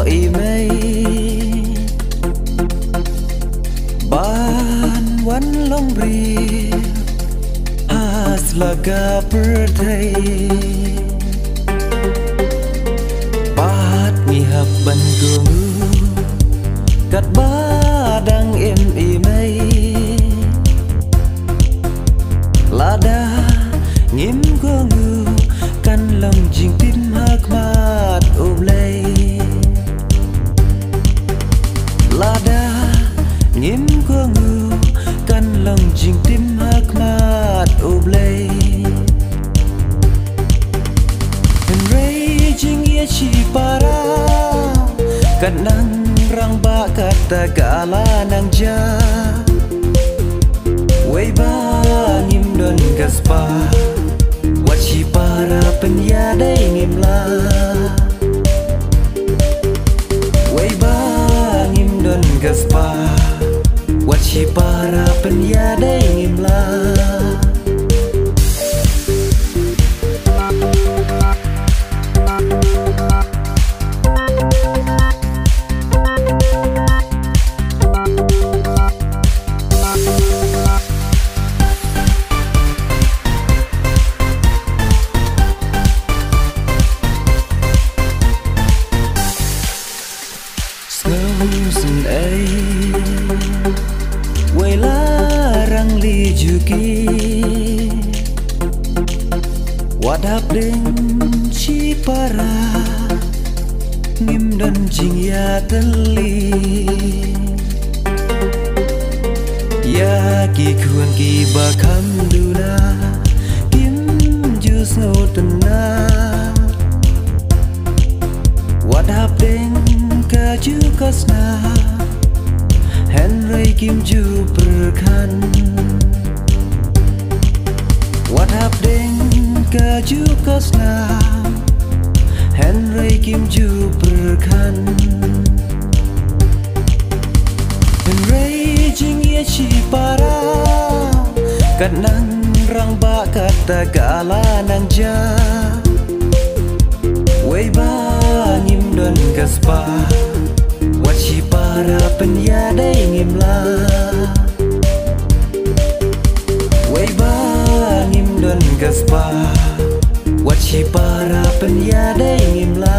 imei ban wan long bri has laga perthai pat mi hab ban gungu kat badang em imei lada ngim gungu kan long jing tim hak mat oblay lada ngim gungu kan long jing tim hak mat oblay and raging ye chi para kan nang rang ba kata gala nang ja way ba ngim don gaspa wachi para penyadai ngimla way ba ngim don gaspa wachi para penyadai ngimla Sun ai way larang li juki wadap den chi para ngim dan jing ya teli ya ki kuan ki bakam duna kim jus ngotena wadap den kaju kasna Henry Kim Ju perkan wadap den kaju kasna Henry Kim Ju perkan Henry jing ye chi para kat nang rang ba kata gala nang ja way ba ngim don gaspa wachi para penyadai ngimla way ba ngim don gaspa wachi para penyadai ngimla